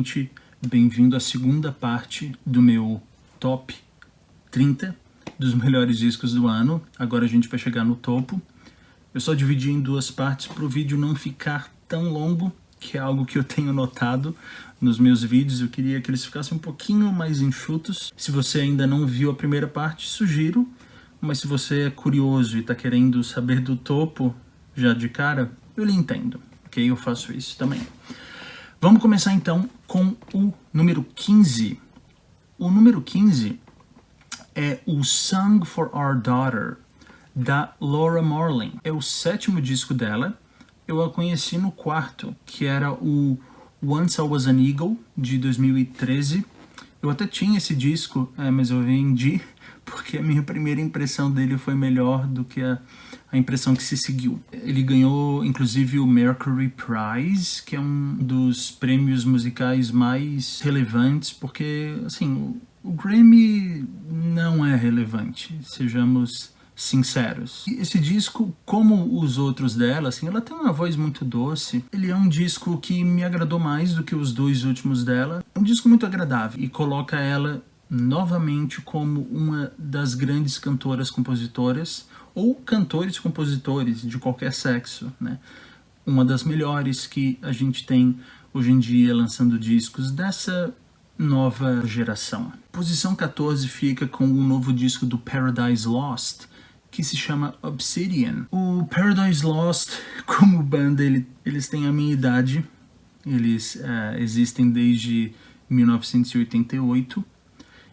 gente, bem-vindo à segunda parte do meu top 30 dos melhores discos do ano. Agora a gente vai chegar no topo. Eu só dividi em duas partes para o vídeo não ficar tão longo, que é algo que eu tenho notado nos meus vídeos. Eu queria que eles ficassem um pouquinho mais enxutos. Se você ainda não viu a primeira parte, sugiro, mas se você é curioso e está querendo saber do topo já de cara, eu lhe entendo, ok? Eu faço isso também. Vamos começar então com o número 15. O número 15 é o Song for Our Daughter, da Laura Marling. É o 7º disco dela. Eu a conheci no 4º, que era o Once I Was an Eagle, de 2013. Eu até tinha esse disco, mas eu vendi porque a minha primeira impressão dele foi melhor do que a impressão que se seguiu. Ele ganhou, inclusive, o Mercury Prize, que é um dos prêmios musicais mais relevantes, porque, assim, o Grammy não é relevante, sejamos sinceros. E esse disco, como os outros dela, assim, ela tem uma voz muito doce. Ele é um disco que me agradou mais do que os dois últimos dela. É um disco muito agradável e coloca ela novamente como uma das grandes cantoras-compositoras ou cantores-compositores de qualquer sexo, né? Uma das melhores que a gente tem hoje em dia lançando discos dessa nova geração. Posição 14 fica com o novo disco do Paradise Lost, que se chama Obsidian. O Paradise Lost, como banda, eles têm a minha idade. Eles existem desde 1988.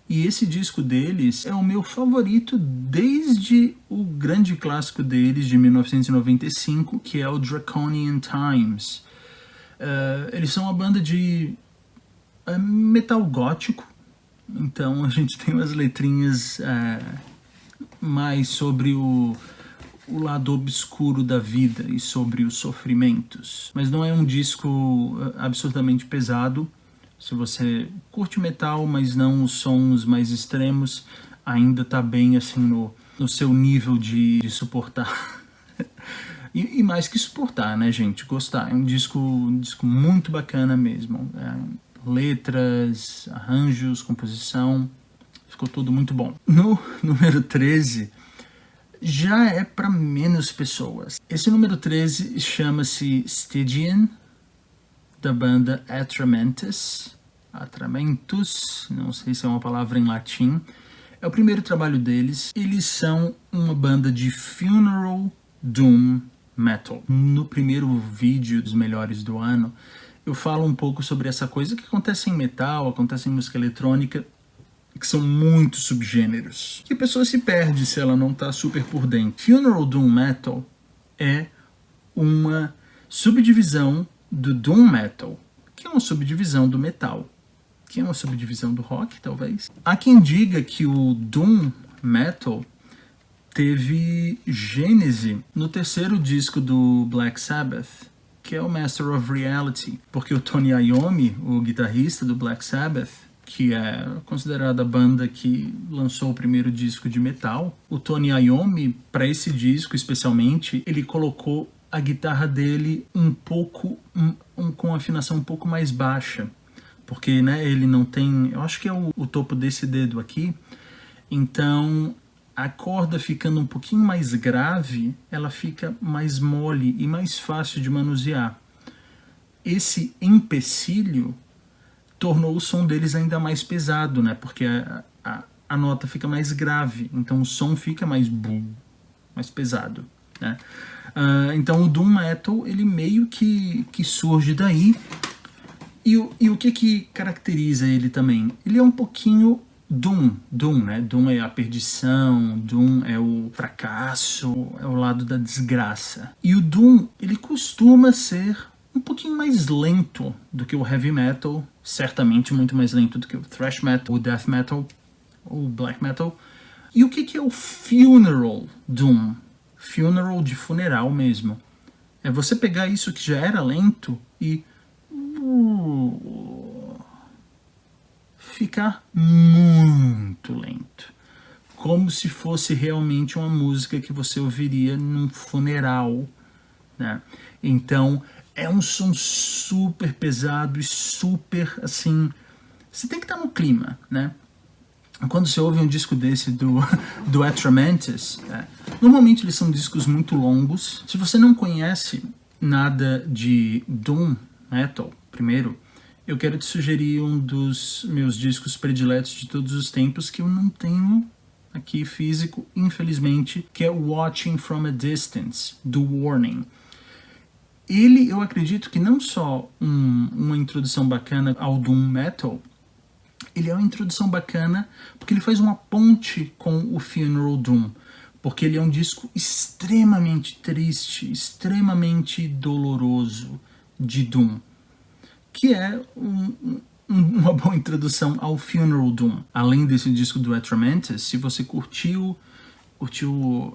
E esse disco deles é o meu favorito desde o grande clássico deles, de 1995, que é o Draconian Times. Eles são uma banda de metal gótico, então a gente tem umas letrinhas mais sobre o lado obscuro da vida e sobre os sofrimentos. Mas não é um disco absurdamente pesado. Se você curte metal, mas não os sons mais extremos, ainda tá bem assim no seu nível de suportar. e mais que suportar, né, gente? Gostar. É um disco muito bacana mesmo. Letras, arranjos, composição, ficou tudo muito bom. No número 13, já é para menos pessoas. Esse número 13 chama-se Stygian, da banda Atramentus, não sei se é uma palavra em latim. É o primeiro trabalho deles. Eles são uma banda de funeral doom metal. No primeiro vídeo dos melhores do ano, eu falo um pouco sobre essa coisa que acontece em metal, acontece em música eletrônica, que são muitos subgêneros, que a pessoa se perde se ela não tá super por dentro. Funeral doom metal é uma subdivisão do doom metal, que é uma subdivisão do metal, que é uma subdivisão do rock, talvez. Há quem diga que o doom metal teve gênese no terceiro disco do Black Sabbath, que é o Master of Reality, porque o Tony Iommi, o guitarrista do Black Sabbath, que é considerada a banda que lançou o primeiro disco de metal, o Tony Iommi, para esse disco especialmente, ele colocou a guitarra dele um pouco com afinação um pouco mais baixa, porque, né, ele não tem, eu acho que é o topo desse dedo aqui, então a corda ficando um pouquinho mais grave, ela fica mais mole e mais fácil de manusear. Esse empecilho tornou o som deles ainda mais pesado, né, porque a nota fica mais grave, então o som fica mais pesado, né? Então o doom metal, ele meio que surge daí. E o que caracteriza ele também? Ele é um pouquinho doom, né? Doom é a perdição, doom é o fracasso, é o lado da desgraça. E o doom, ele costuma ser um pouquinho mais lento do que o heavy metal, certamente muito mais lento do que o thrash metal, o death metal, o black metal. E o que é o funeral doom? Funeral de funeral mesmo. É você pegar isso que já era lento e ficar muito lento, como se fosse realmente uma música que você ouviria num funeral, né? Então É um som super pesado e super, assim... Você tem que estar no clima, né? Quando você ouve um disco desse do Atramantis, normalmente eles são discos muito longos. Se você não conhece nada de Doom Metal, primeiro, eu quero te sugerir um dos meus discos prediletos de todos os tempos, que eu não tenho aqui físico, infelizmente, que é Watching from a Distance, do Warning. Ele, eu acredito que não só uma introdução bacana ao Doom Metal, ele é uma introdução bacana porque ele faz uma ponte com o Funeral Doom, porque ele é um disco extremamente triste, extremamente doloroso de Doom, que é uma boa introdução ao Funeral Doom. Além desse disco do Atramantis, se você curtiu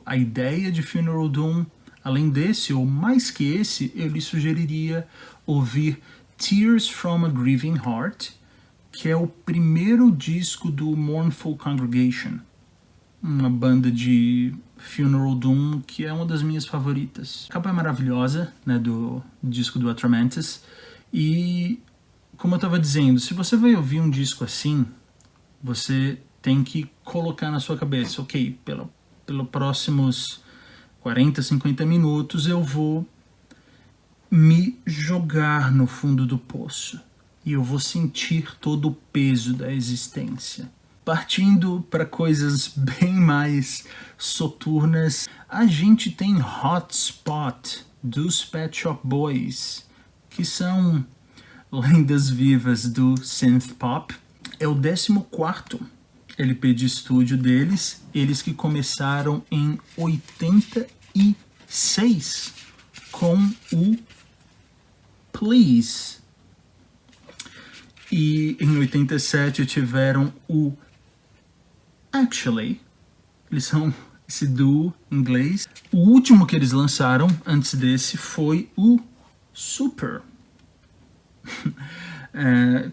a ideia de Funeral Doom, além desse, ou mais que esse, eu lhe sugeriria ouvir Tears from a Grieving Heart, que é o primeiro disco do Mournful Congregation, uma banda de Funeral Doom que é uma das minhas favoritas. A capa é maravilhosa, né, do disco do Atramantis, e como eu estava dizendo, se você vai ouvir um disco assim, você tem que colocar na sua cabeça, ok, pelos próximos 40, 50 minutos eu vou me jogar no fundo do poço e eu vou sentir todo o peso da existência. Partindo para coisas bem mais soturnas, a gente tem Hotspot, dos Pet Shop Boys, que são lendas vivas do synth pop. É o 14º LP de estúdio deles, eles que começaram em 86 com o Please. E em 87 tiveram o Actually. Eles são esse duo inglês. O último que eles lançaram antes desse foi o Super.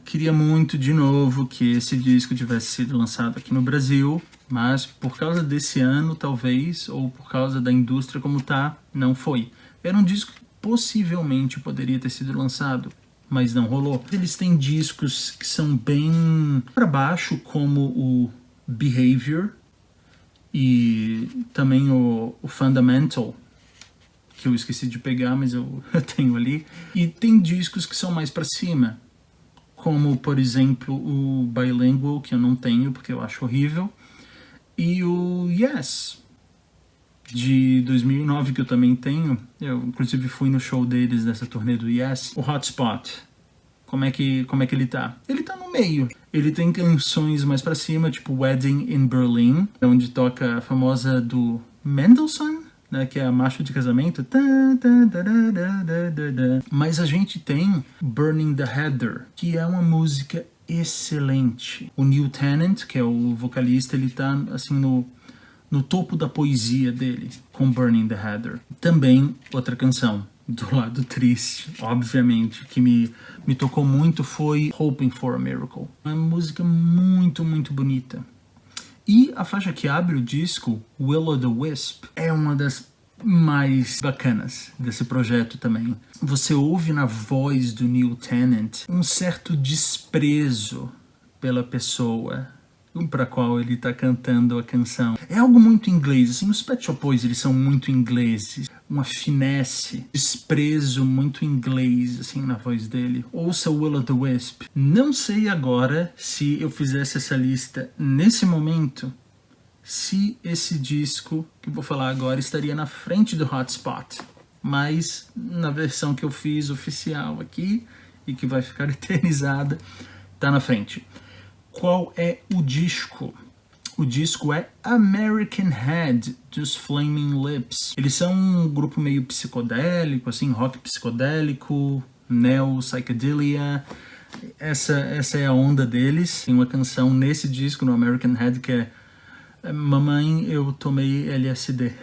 Queria muito de novo que esse disco tivesse sido lançado aqui no Brasil, mas por causa desse ano talvez, ou por causa da indústria como tá, não foi. Era um disco que possivelmente poderia ter sido lançado, mas não rolou. Eles têm discos que são bem para baixo, como o Behavior e também o Fundamental, que eu esqueci de pegar, mas eu tenho ali. E tem discos que são mais para cima, como, por exemplo, o Bilingual, que eu não tenho porque eu acho horrível, e o Yes, de 2009, que eu também tenho. Eu, inclusive, fui no show deles nessa turnê do Yes. O Hotspot, como é que ele tá? Ele tá no meio. Ele tem canções mais pra cima, tipo Wedding in Berlin, onde toca a famosa do Mendelssohn, né, que é a marcha de casamento. Mas a gente tem Burning the Heather, que é uma música excelente. O Neil Tennant, que é o vocalista, ele tá assim no topo da poesia dele, com Burning the Heather. Também outra canção do lado triste, obviamente, que me tocou muito foi Hoping for a Miracle. Uma música muito, muito bonita. E a faixa que abre o disco, Will-o'-the-Wisp, é uma das mais bacanas desse projeto também. Você ouve na voz do Neil Tennant um certo desprezo pela pessoa para qual ele está cantando a canção. É algo muito inglês, assim, os Pet Shop Boys, eles são muito ingleses, uma finesse, desprezo muito inglês, assim, na voz dele. Ouça Will-o'-the-Wisp. Não sei agora se eu fizesse essa lista nesse momento, se esse disco que eu vou falar agora estaria na frente do Hotspot, mas na versão que eu fiz oficial aqui e que vai ficar eternizada, tá na frente. Qual é o disco? O disco é American Head, dos Flaming Lips. Eles são um grupo meio psicodélico, assim, rock psicodélico, neo-psychedelia. Essa é a onda deles. Tem uma canção nesse disco, no American Head, que é Mamãe, eu tomei LSD.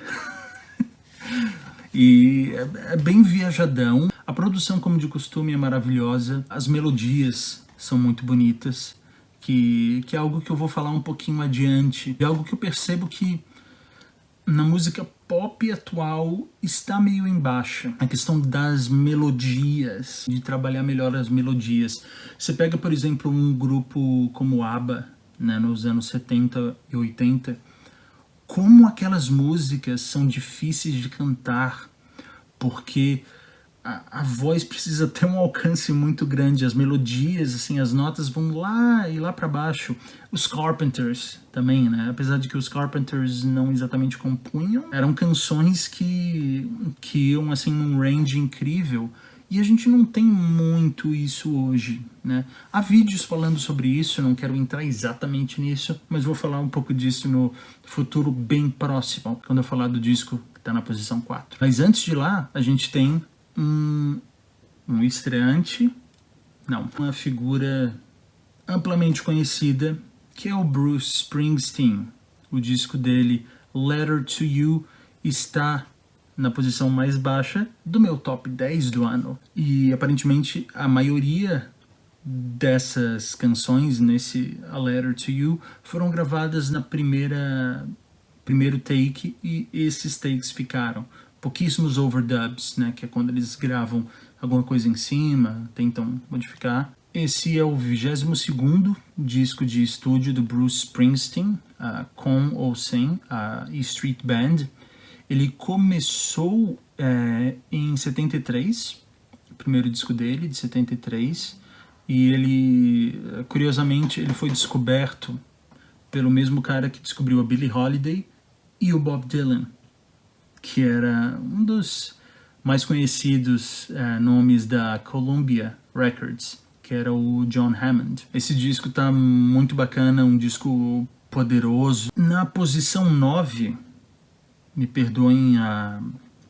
E é bem viajadão. A produção, como de costume, é maravilhosa. As melodias são muito bonitas. Que é algo que eu vou falar um pouquinho adiante. É algo que eu percebo que na música pop atual está meio em baixa. A questão das melodias, de trabalhar melhor as melodias. Você pega, por exemplo, um grupo como ABBA, né, nos anos 70 e 80, como aquelas músicas são difíceis de cantar, porque a voz precisa ter um alcance muito grande, as melodias, assim, as notas vão lá e lá para baixo. Os Carpenters também, né? Apesar de que os Carpenters não exatamente compunham, eram canções que iam, assim, num range incrível, e a gente não tem muito isso hoje, né? Há vídeos falando sobre isso, não quero entrar exatamente nisso, mas vou falar um pouco disso no futuro bem próximo, quando eu falar do disco que está na posição 4. Mas antes de lá, a gente tem um estreante, não, uma figura amplamente conhecida, que é o Bruce Springsteen. O disco dele, Letter to You, está na posição mais baixa do meu top 10 do ano. E aparentemente a maioria dessas canções nesse A Letter to You foram gravadas na primeiro take, e esses takes ficaram. Pouquíssimos overdubs, né, que é quando eles gravam alguma coisa em cima, tentam modificar. Esse é o 22º disco de estúdio do Bruce Springsteen, com ou sem a E Street Band. Ele começou em 73, o primeiro disco dele, de 73, e ele, curiosamente, ele foi descoberto pelo mesmo cara que descobriu a Billie Holiday e o Bob Dylan, que era um dos mais conhecidos nomes da Columbia Records, que era o John Hammond. Esse disco tá muito bacana, um disco poderoso. Na posição 9, me perdoem a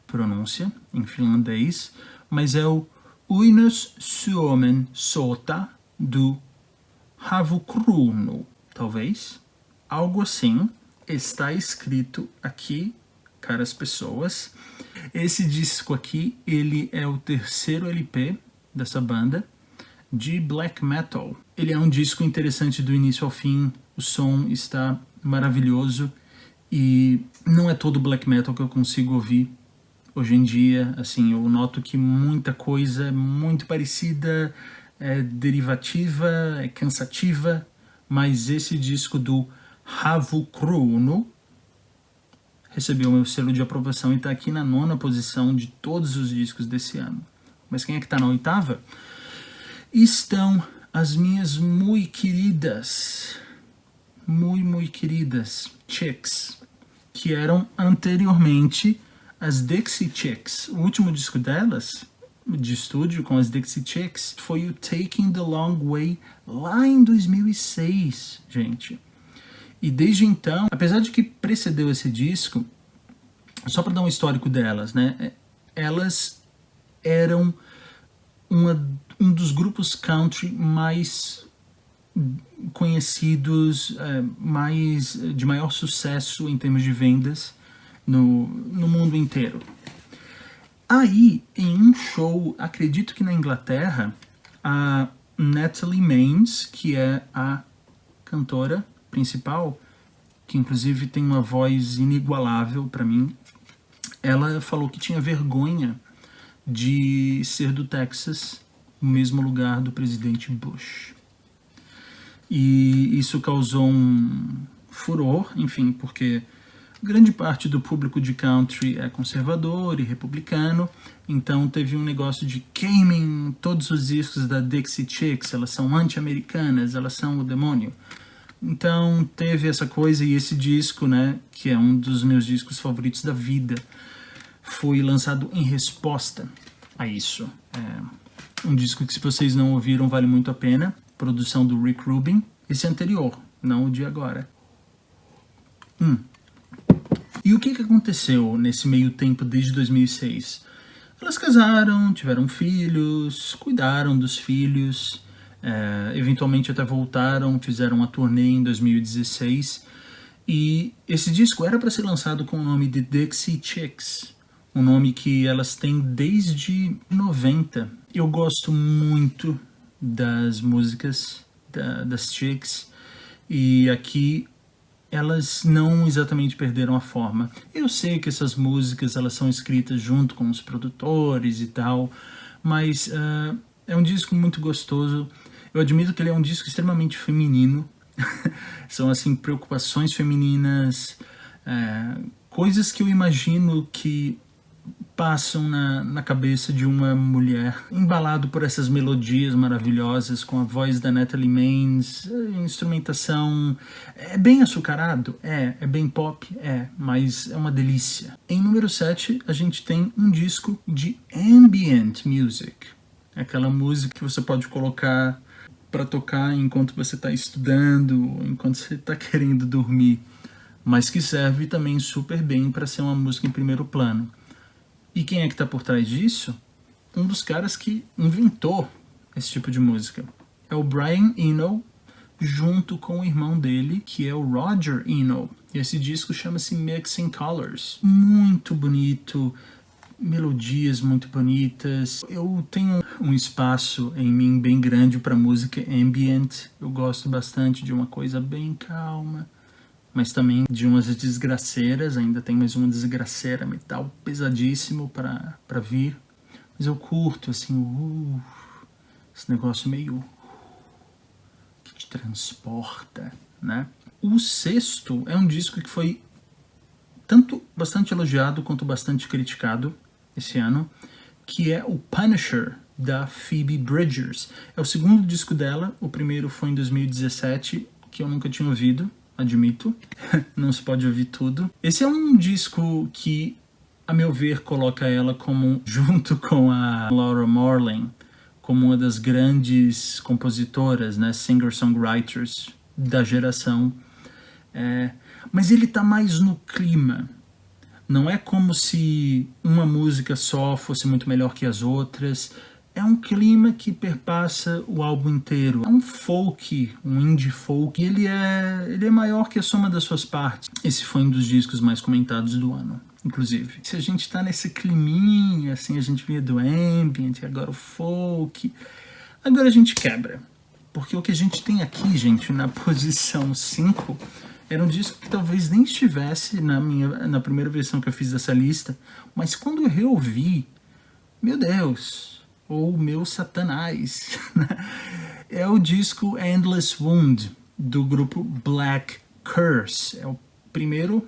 pronúncia em finlandês, mas é o Uinus Suomen Sota do Havukruunu, talvez. Algo assim está escrito aqui, caras pessoas. Esse disco aqui, ele é o terceiro LP dessa banda de black metal. Ele é um disco interessante do início ao fim, o som está maravilhoso e não é todo black metal que eu consigo ouvir hoje em dia. Assim, eu noto que muita coisa é muito parecida, é derivativa, é cansativa, mas esse disco do Havukruunu recebeu meu selo de aprovação e está aqui na 9ª posição de todos os discos desse ano. Mas quem é que está na 8ª? Estão as minhas muito queridas Chicks, que eram anteriormente as Dixie Chicks. O último disco delas, de estúdio com as Dixie Chicks, foi o Taking the Long Way, lá em 2006, gente. E desde então, apesar de que precedeu esse disco, só para dar um histórico delas, né? Elas eram um dos grupos country mais conhecidos, de maior sucesso em termos de vendas no mundo inteiro. Aí, em um show, acredito que na Inglaterra, a Natalie Maines, que é a cantora principal, que inclusive tem uma voz inigualável para mim, ela falou que tinha vergonha de ser do Texas, no mesmo lugar do presidente Bush. E isso causou um furor, enfim, porque grande parte do público de country é conservador e republicano, então teve um negócio de queimem todos os discos da Dixie Chicks, elas são anti-americanas, elas são o demônio. Então teve essa coisa, e esse disco, né, que é um dos meus discos favoritos da vida, foi lançado em resposta a isso. É um disco que, se vocês não ouviram, vale muito a pena. Produção do Rick Rubin. Esse anterior, não o de agora. E o que aconteceu nesse meio tempo, desde 2006? Elas casaram, tiveram filhos, cuidaram dos filhos, eventualmente até voltaram, fizeram uma turnê em 2016. E esse disco era para ser lançado com o nome de Dixie Chicks, um nome que elas têm desde 90. Eu gosto muito das músicas das Chicks, e aqui elas não exatamente perderam a forma. Eu sei que essas músicas elas são escritas junto com os produtores e tal, mas é um disco muito gostoso. Eu admito que ele é um disco extremamente feminino. São assim preocupações femininas, coisas que eu imagino que passam na cabeça de uma mulher, embalado por essas melodias maravilhosas, com a voz da Natalie Maines, instrumentação, é bem açucarado, é bem pop, mas é uma delícia. Em número 7, a gente tem um disco de ambient music, aquela música que você pode colocar para tocar enquanto você está estudando, enquanto você está querendo dormir, mas que serve também super bem para ser uma música em primeiro plano. E quem é que está por trás disso? Um dos caras que inventou esse tipo de música. É o Brian Eno, junto com o irmão dele, que é o Roger Eno. E esse disco chama-se Mixing Colors. Muito bonito, melodias muito bonitas. Eu tenho um espaço em mim bem grande para música ambient. Eu gosto bastante de uma coisa bem calma, mas também de umas desgraceiras. Ainda tem mais uma desgraceira, metal pesadíssimo para vir, mas eu curto assim esse negócio meio que te transporta, né? O sexto é um disco que foi tanto bastante elogiado quanto bastante criticado esse ano, que é o Punisher, da Phoebe Bridgers. É o segundo disco dela, o primeiro foi em 2017, que eu nunca tinha ouvido, admito, não se pode ouvir tudo. Esse é um disco que, a meu ver, coloca ela como, junto com a Laura Marling, como uma das grandes compositoras, né, singer-songwriters da geração. Mas ele tá mais no clima. Não é como se uma música só fosse muito melhor que as outras. É um clima que perpassa o álbum inteiro. É um folk, um indie folk. E ele é maior que a soma das suas partes. Esse foi um dos discos mais comentados do ano, inclusive. Se a gente tá nesse climinha, assim, a gente via do ambient, agora o folk. Agora a gente quebra. Porque o que a gente tem aqui, gente, na posição 5, era um disco que talvez nem estivesse na primeira versão que eu fiz dessa lista, mas quando eu reouvi, meu Deus, ou meu satanás, é o disco Endless Wound, do grupo Black Curse. É o primeiro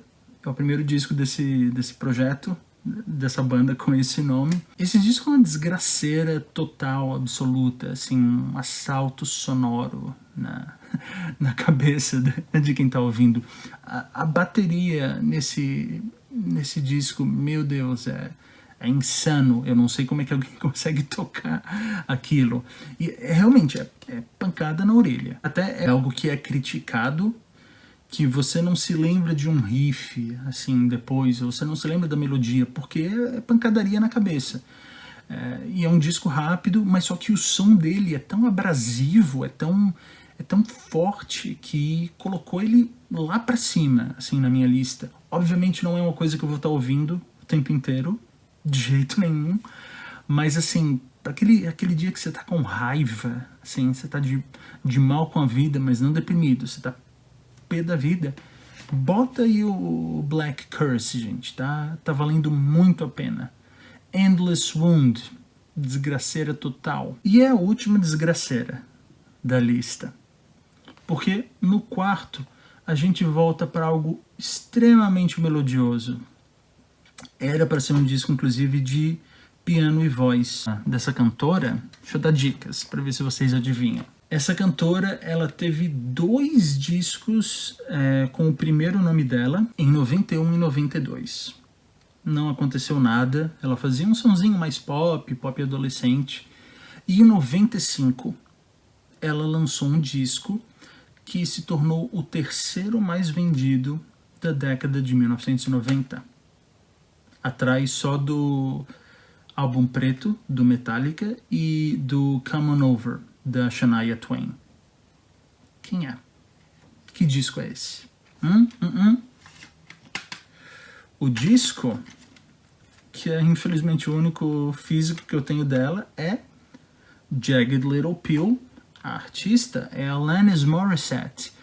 disco desse projeto, dessa banda com esse nome. Esse disco é uma desgraceira total, absoluta, assim, um assalto sonoro na cabeça de quem tá ouvindo. A bateria nesse disco, meu Deus, é insano. Eu não sei como é que alguém consegue tocar aquilo. E realmente é pancada na orelha. Até é algo que é criticado, que você não se lembra de um riff, assim, depois, ou você não se lembra da melodia, porque é pancadaria na cabeça. E é um disco rápido, mas só que o som dele é tão abrasivo, é tão forte, que colocou ele lá pra cima, assim, na minha lista. Obviamente não é uma coisa que eu vou estar ouvindo o tempo inteiro, de jeito nenhum, mas assim, aquele dia que você tá com raiva, assim, você tá de mal com a vida, mas não deprimido, você tá pé da vida, bota aí o Black Curse, gente, tá valendo muito a pena. Endless Wound, desgraceira total. E é a última desgraceira da lista, porque no quarto a gente volta para algo extremamente melodioso. Era para ser um disco, inclusive, de piano e voz dessa cantora. Deixa eu dar dicas para ver se vocês adivinham. Essa cantora, ela teve 2 discos com o primeiro nome dela, em 91 e 92. Não aconteceu nada, ela fazia um sonzinho mais pop adolescente. E em 95, ela lançou um disco que se tornou o terceiro mais vendido da década de 1990. Atrás só do Álbum Preto, do Metallica, e do Come On Over, da Shania Twain. Quem é? Que disco é esse? O disco, que é infelizmente o único físico que eu tenho dela, é Jagged Little Pill. A artista é Alanis Morissette.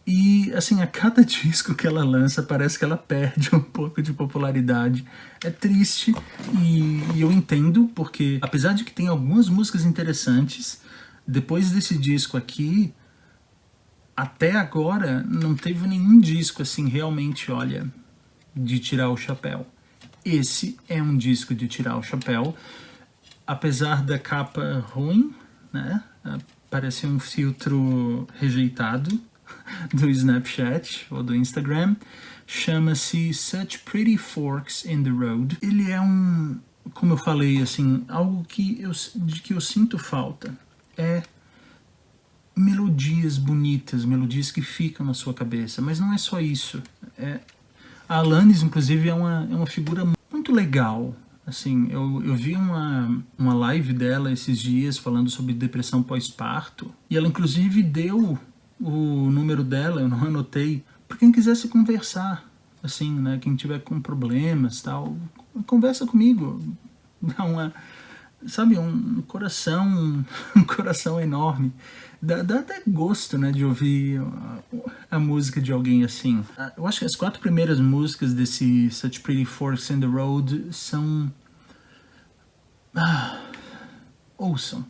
E, assim, a cada disco que ela lança, parece que ela perde um pouco de popularidade. É triste e eu entendo, porque apesar de que tem algumas músicas interessantes, depois desse disco aqui, até agora, não teve nenhum disco, assim, realmente, olha, de tirar o chapéu. Esse é um disco de tirar o chapéu, apesar da capa ruim, né? Parece um filtro rejeitado do Snapchat ou do Instagram. Chama-se Such Pretty Forks in the Road. Ele é como eu falei, assim, algo de que eu sinto falta. É melodias bonitas, melodias que ficam na sua cabeça. Mas não é só isso. A Alanis, inclusive, é uma figura muito legal. Assim, eu vi uma live dela esses dias falando sobre depressão pós-parto. E ela, inclusive, deu o número dela, eu não anotei, para quem quisesse conversar. Assim, né? Quem tiver com problemas, tal, conversa comigo. Dá sabe, um coração, um coração enorme. Dá até gosto, né, de ouvir a música de alguém assim. Eu acho que as 4 primeiras músicas desse Such Pretty Forks in the Road são... ouçam.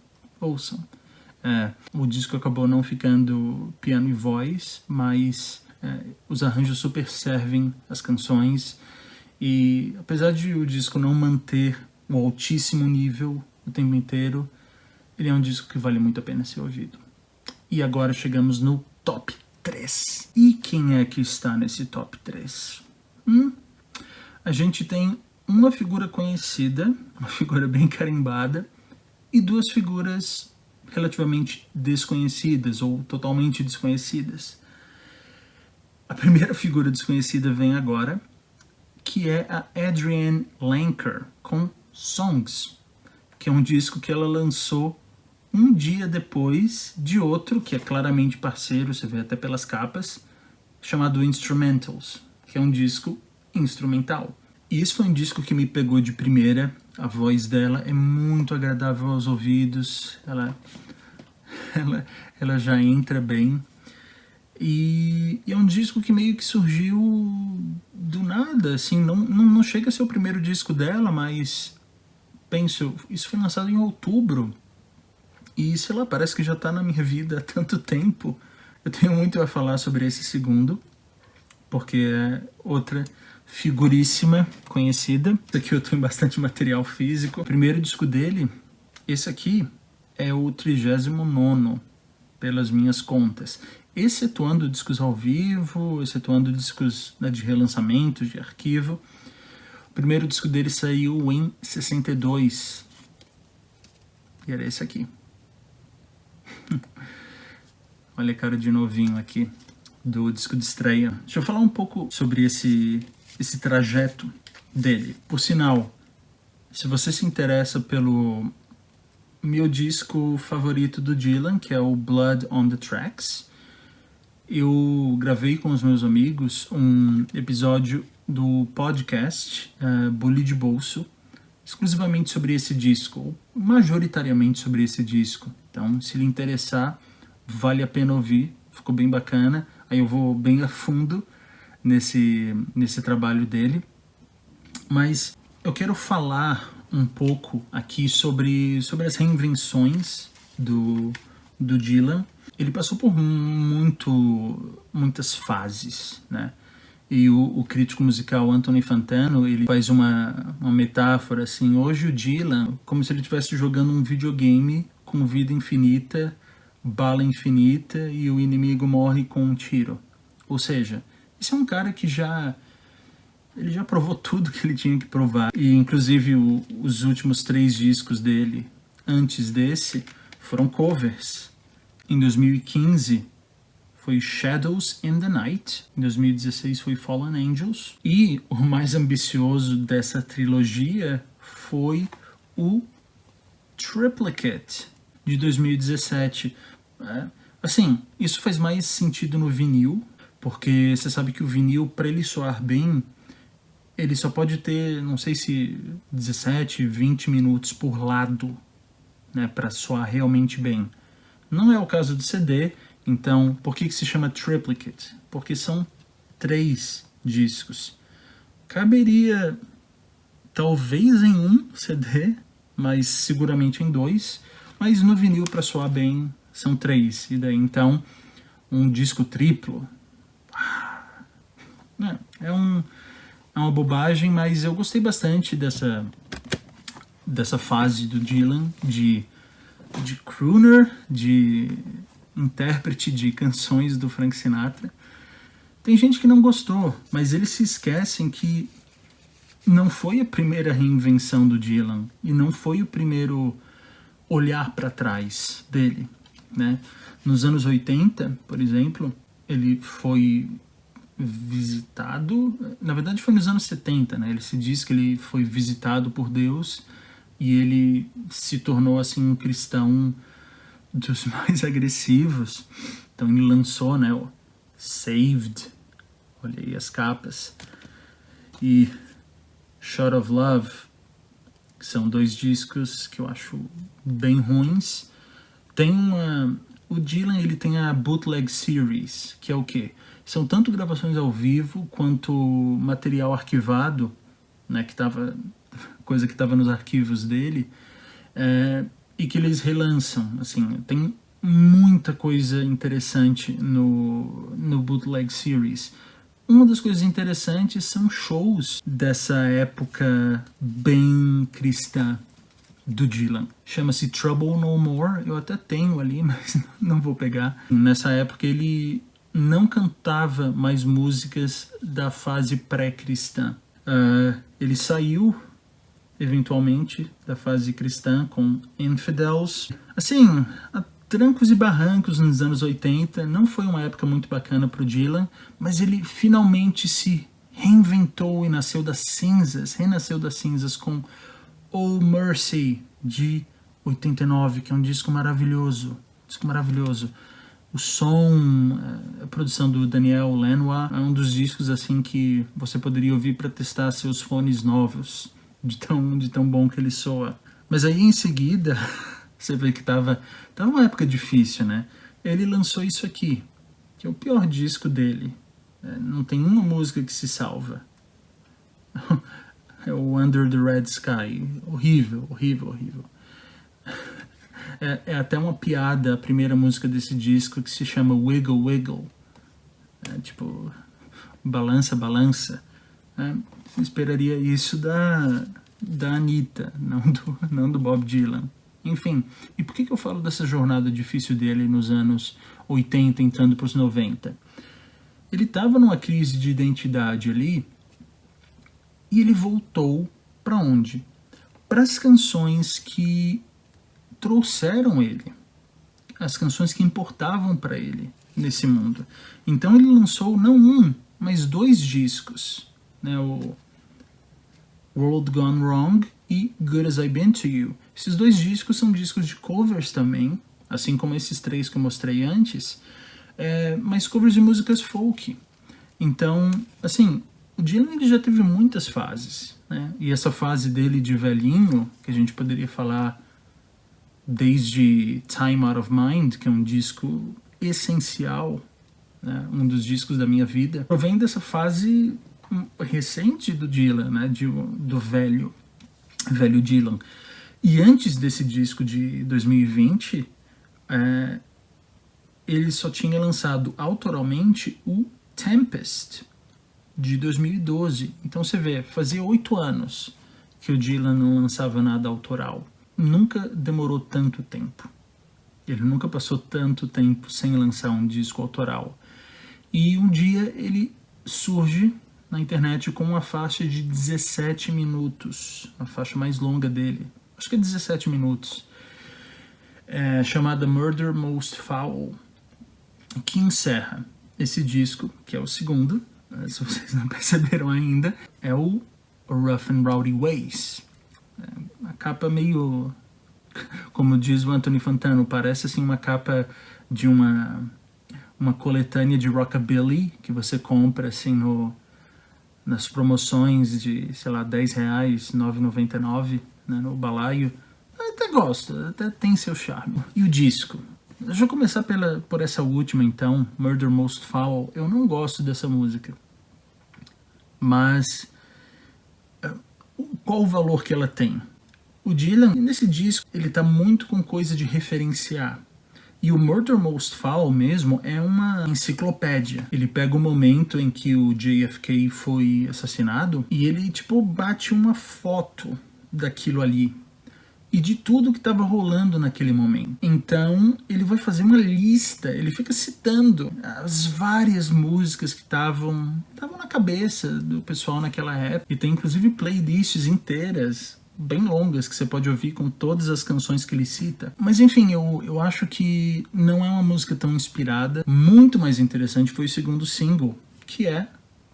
O disco acabou não ficando piano e voz, mas os arranjos super servem as canções. E apesar de o disco não manter o altíssimo nível o tempo inteiro, ele é um disco que vale muito a pena ser ouvido. E agora chegamos no top 3. E quem é que está nesse top 3? A gente tem uma figura conhecida, uma figura bem carimbada, e 2 figuras relativamente desconhecidas ou totalmente desconhecidas. A primeira figura desconhecida vem agora, que é a Adrienne Lenker, com Songs, que é um disco que ela lançou um dia depois de outro, que é claramente parceiro, você vê até pelas capas, chamado Instrumentals, que é um disco instrumental. E isso foi um disco que me pegou de primeira. A voz dela é muito agradável aos ouvidos, ela já entra bem. E é um disco que meio que surgiu do nada, assim, não chega a ser o primeiro disco dela, mas penso, isso foi lançado em outubro, e sei lá, parece que já tá na minha vida há tanto tempo. Eu tenho muito a falar sobre esse segundo, porque é outra figuríssima, conhecida. Aqui eu tenho bastante material físico. O primeiro disco dele, esse aqui, é o 39º, pelas minhas contas. Excetuando discos ao vivo, excetuando discos, né, de relançamento, de arquivo. O primeiro disco dele saiu em 62. E era esse aqui. Olha a cara de novinho aqui do disco de estreia. Deixa eu falar um pouco sobre esse trajeto dele. Por sinal, se você se interessa pelo meu disco favorito do Dylan, que é o Blood on the Tracks, eu gravei com os meus amigos um episódio do podcast Bully de Bolso, exclusivamente sobre esse disco, ou majoritariamente sobre esse disco. Então, se lhe interessar, vale a pena ouvir, ficou bem bacana. Aí eu vou bem a fundo nesse trabalho dele. Mas eu quero falar um pouco aqui sobre as reinvenções do Dylan. Ele passou por muitas fases, né? E o crítico musical Anthony Fantano, ele faz uma metáfora assim: hoje o Dylan, como se ele estivesse jogando um videogame com vida infinita, bala infinita, e o inimigo morre com um tiro. Ou seja, esse é um cara que ele já provou tudo que ele tinha que provar. E inclusive os últimos 3 discos dele, antes desse, foram covers. Em 2015 foi Shadows in the Night, em 2016 foi Fallen Angels, e o mais ambicioso dessa trilogia foi o Triplicate, de 2017. Assim, isso faz mais sentido no vinil, porque você sabe que o vinil, para ele soar bem, ele só pode ter, não sei se 17, 20 minutos por lado, né, para soar realmente bem. Não é o caso do CD, Então, por que se chama triplicate? Porque são 3 discos. Caberia talvez em um CD, mas seguramente em 2. Mas no vinil, para soar bem, são 3. E daí, então, um disco triplo. É uma bobagem, mas eu gostei bastante dessa fase do Dylan, de crooner, de intérprete de canções do Frank Sinatra. Tem gente que não gostou, mas eles se esquecem que não foi a primeira reinvenção do Dylan e não foi o primeiro olhar para trás dele, né? Nos anos 80, por exemplo, ele foi visitado, na verdade foi nos anos 70, né? Ele se diz que ele foi visitado por Deus e ele se tornou assim um cristão dos mais agressivos. Então ele lançou, né, o Saved, olha aí as capas, e Shot of Love, que são 2 discos que eu acho bem ruins. O Dylan, ele tem a Bootleg Series, que é o quê? São tanto gravações ao vivo quanto material arquivado, né, coisa que estava nos arquivos dele, e que eles relançam. Assim, tem muita coisa interessante no Bootleg Series. Uma das coisas interessantes são shows dessa época bem cristã do Dylan. Chama-se Trouble No More. Eu até tenho ali, mas não vou pegar. Nessa época ele não cantava mais músicas da fase pré-cristã. Ele saiu eventualmente da fase cristã com Infidels. Assim, a trancos e barrancos nos anos 80, não foi uma época muito bacana para o Dylan, mas ele finalmente se reinventou e renasceu das cinzas com Oh Mercy, de 89, que é um disco maravilhoso. O som, a produção do Daniel Lanois, é um dos discos assim que você poderia ouvir para testar seus fones novos, de tão bom que ele soa. Mas aí em seguida, você vê que tava uma época difícil, né? Ele lançou isso aqui, que é o pior disco dele. Não tem uma música que se salva. É o Under the Red Sky. Horrível. É até uma piada a primeira música desse disco, que se chama Wiggle Wiggle. Tipo, balança. Você esperaria isso da Anitta, não do Bob Dylan. Enfim, e por que eu falo dessa jornada difícil dele nos anos 80, entrando para os 90? Ele estava numa crise de identidade ali, e ele voltou para onde? Para as canções que trouxeram ele, as canções que importavam para ele nesse mundo. Então ele lançou não um, mas 2 discos, né? O World Gone Wrong e Good As I've Been To You. Esses 2 discos são discos de covers também, assim como esses 3 que eu mostrei antes, mas covers de músicas folk. Então, assim, o Dylan ele já teve muitas fases, né? E essa fase dele de velhinho, que a gente poderia falar desde Time Out of Mind, que é um disco essencial, né? Um dos discos da minha vida, provém dessa fase recente do Dylan, né? Do velho Dylan. E antes desse disco de 2020, ele só tinha lançado autoralmente o Tempest, de 2012. Então você vê, fazia 8 anos que o Dylan não lançava nada autoral. Nunca demorou tanto tempo. Ele nunca passou tanto tempo sem lançar um disco autoral. E um dia ele surge na internet com uma faixa de 17 minutos, a faixa mais longa dele. Acho que é 17 minutos. Chamada Murder Most Foul, que encerra esse disco, que é o segundo, se vocês não perceberam ainda, é o Rough and Rowdy Ways. A capa meio, como diz o Anthony Fantano, parece assim uma capa de uma coletânea de rockabilly que você compra assim nas promoções de, sei lá, R$10, R$9,99, né, no balaio. Eu até gosto, até tem seu charme. E o disco? Deixa eu começar por essa última, então, Murder Most Foul. Eu não gosto dessa música, mas qual o valor que ela tem? O Dylan, nesse disco, ele tá muito com coisa de referenciar. E o Murder Most Foul mesmo é uma enciclopédia. Ele pega o momento em que o JFK foi assassinado e ele, tipo, bate uma foto daquilo ali e de tudo que estava rolando naquele momento. Então, ele vai fazer uma lista, ele fica citando as várias músicas que estavam na cabeça do pessoal naquela época. E tem inclusive playlists inteiras, bem longas, que você pode ouvir com todas as canções que ele cita. Mas enfim, eu acho que não é uma música tão inspirada. Muito mais interessante foi o segundo single, que é,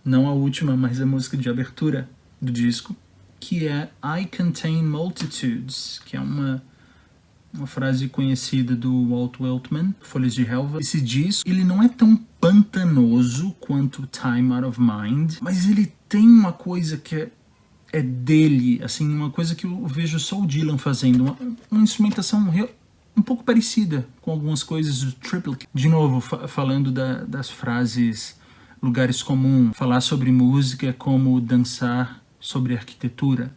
não a última, mas a música de abertura do disco, que é I Contain Multitudes, que é uma frase conhecida do Walt Whitman, Folhas de Helva. Esse disco, ele não é tão pantanoso quanto Time Out of Mind, mas ele tem uma coisa que é dele, assim, uma coisa que eu vejo só o Dylan fazendo, uma instrumentação um pouco parecida com algumas coisas do Triplicate. De novo, falando das frases lugares comuns, falar sobre música é como dançar sobre arquitetura.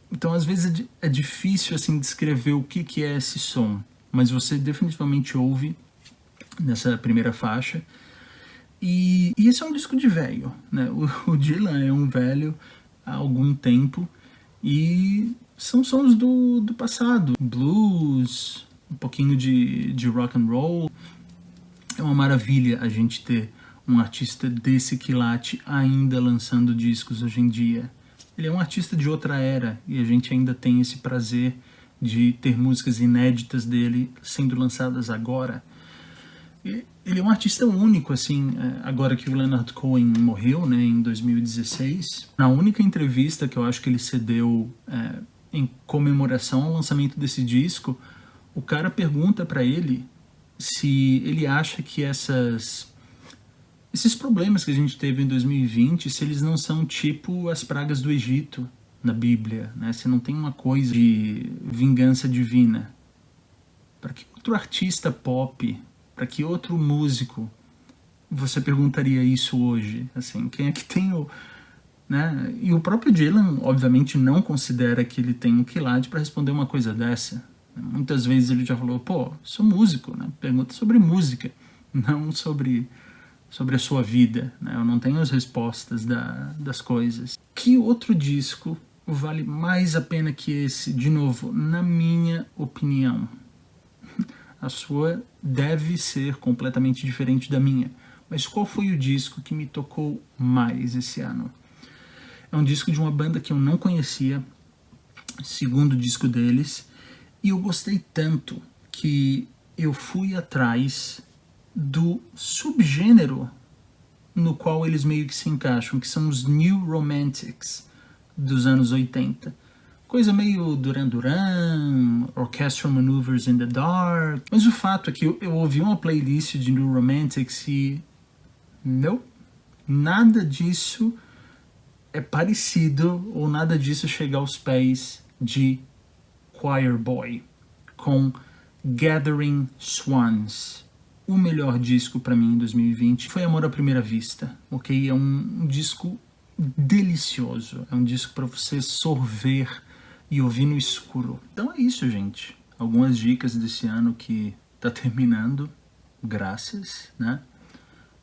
Então, às vezes é difícil assim descrever o que é esse som, mas você definitivamente ouve nessa primeira faixa. E esse é um disco de velho, né? O Dylan é um velho há algum tempo e são sons do passado, blues, um pouquinho de rock and roll. É uma maravilha a gente ter um artista desse quilate ainda lançando discos hoje em dia. Ele é um artista de outra era e a gente ainda tem esse prazer de ter músicas inéditas dele sendo lançadas agora. Ele é um artista único, assim, agora que o Leonard Cohen morreu, né, em 2016. Na única entrevista que eu acho que ele cedeu em comemoração ao lançamento desse disco, o cara pergunta pra ele se ele acha que esses problemas que a gente teve em 2020, se eles não são tipo as pragas do Egito na Bíblia, né? Se não tem uma coisa de vingança divina. Para que outro artista pop, para que outro músico você perguntaria isso hoje? Assim, quem é que tem o... Né? E o próprio Dylan, obviamente, não considera que ele tem um quilate para responder uma coisa dessa. Muitas vezes ele já falou, pô, sou músico, né? Pergunta sobre música, não sobre a sua vida, né? Eu não tenho as respostas das coisas. Que outro disco vale mais a pena que esse? De novo, na minha opinião. A sua deve ser completamente diferente da minha. Mas qual foi o disco que me tocou mais esse ano? É um disco de uma banda que eu não conhecia, segundo disco deles, e eu gostei tanto que eu fui atrás do subgênero no qual eles meio que se encaixam, que são os New Romantics dos anos 80. Coisa meio Duran Duran, Orchestral Maneuvers in the Dark. Mas o fato é que eu ouvi uma playlist de New Romantics e... não, nada disso é parecido ou nada disso chega aos pés de Choir Boy com Gathering Swans. O melhor disco para mim em 2020 foi Amor à Primeira Vista, ok? É um disco delicioso, é um disco para você sorver e ouvir no escuro. Então é isso, gente. Algumas dicas desse ano que tá terminando, graças, né?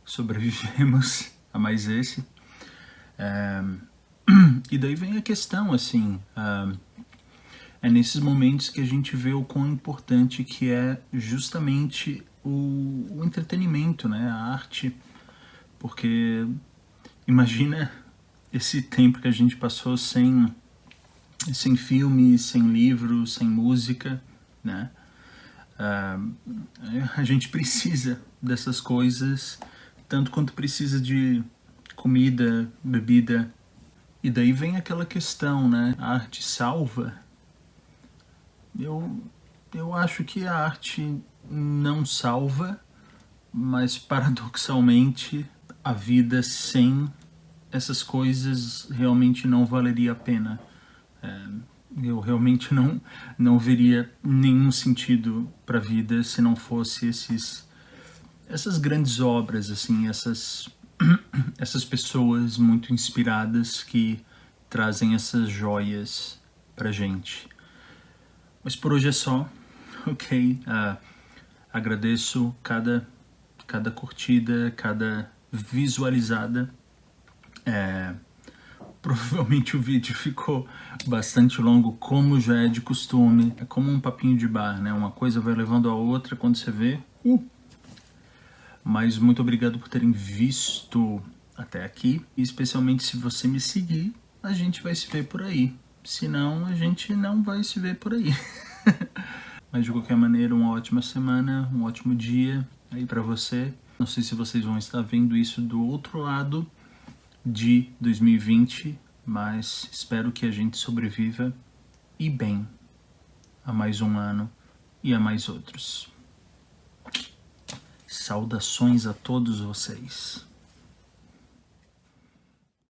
Sobrevivemos a mais esse. E daí vem a questão, assim, é nesses momentos que a gente vê o quão importante que é justamente o entretenimento, né? A arte, porque imagina esse tempo que a gente passou sem filmes, sem livros, sem música, né? A gente precisa dessas coisas tanto quanto precisa de comida, bebida. E daí vem aquela questão, né? A arte salva? Eu acho que a arte não salva, mas paradoxalmente a vida sem essas coisas realmente não valeria a pena. Eu realmente não veria nenhum sentido para a vida se não fosse essas grandes obras, assim, essas pessoas muito inspiradas que trazem essas joias pra gente. Mas por hoje é só, ok? Agradeço cada curtida, cada visualizada. Provavelmente o vídeo ficou bastante longo, como já é de costume. É como um papinho de bar, né? Uma coisa vai levando a outra quando você vê. Mas muito obrigado por terem visto até aqui. E especialmente se você me seguir, a gente vai se ver por aí. Se não, a gente não vai se ver por aí. Mas de qualquer maneira, uma ótima semana, um ótimo dia aí pra você. Não sei se vocês vão estar vendo isso do outro lado de 2020, mas espero que a gente sobreviva e bem a mais um ano e a mais outros. Saudações a todos vocês.